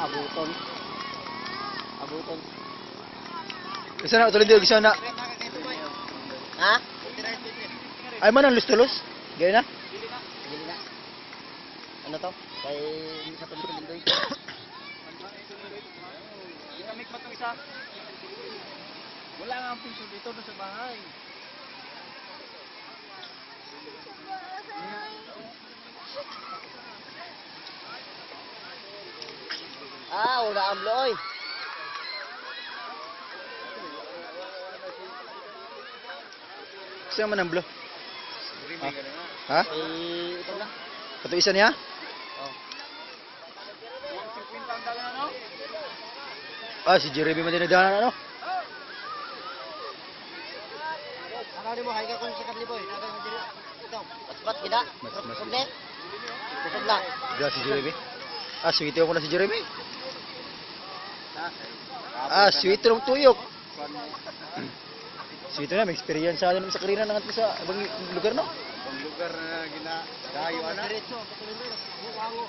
Abuton. Abuton. Isa na, tuloy dito, isa na. Ha? Ay man ang lustulos. Gaya na. Dili na. Ano to? Kay sa tuloy-tuloy. Itamik ba ito isa? Wala nga ang piso dito sa bahay. Ah, wala ang bloy. Isa man ang blo. Ha? Eh, ito na. Kato isa niya? Oh. 50 ang dagan ano? Ah, si Jeremy man din nagdahanan ano? Ano mo, haga ko sa Kadliboy. Naga sa diri. Ito. Paspat gida. Mas. Kumple. Kusog na. Gaya si Jeremy. Ah, sweet ko na si Jeremy. Ah, sweet ng tuyok. Sweet na, may experience sa sa karina ng ato sa ibang lugar no? Ang lugar na ginagayo na. Diretso, patuloy. Buwango.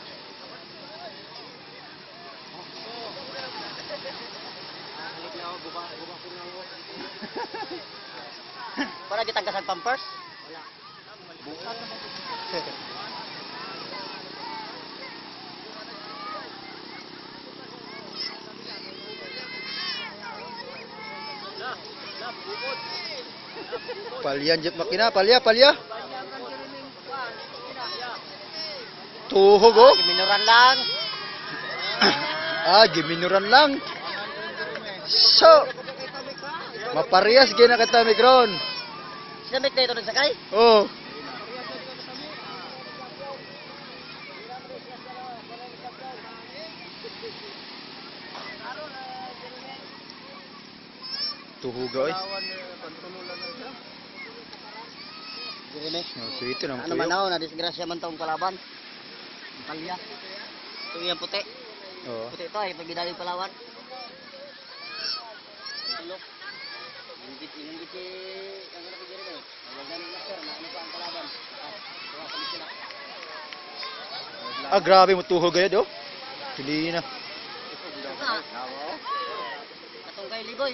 Para kita gasan pampers? Wala. Bukan. Palyan jet makina, palya. Tuhog oh. Minuran lang. Ah, giminuran lang. So, maparehas gina kita mikron. Sinamit na ito nagsakay? Oh. Tuhog oy. Jeremy. Oh, sweet ng Ano man tuyok. ako, na-disgrasya man taong kalaban. Ang palya. Ito yung puti. Oh. Puti ito ay pag ginaling Palawan. Ano? Ingit si... Ang ano ko Jeremy? Ang galing na sir, na ano pa ang kalaban. Kaya kami sila. Ah, grabe mo tuhog gayad oh. Pili na. Katong kay Liboy.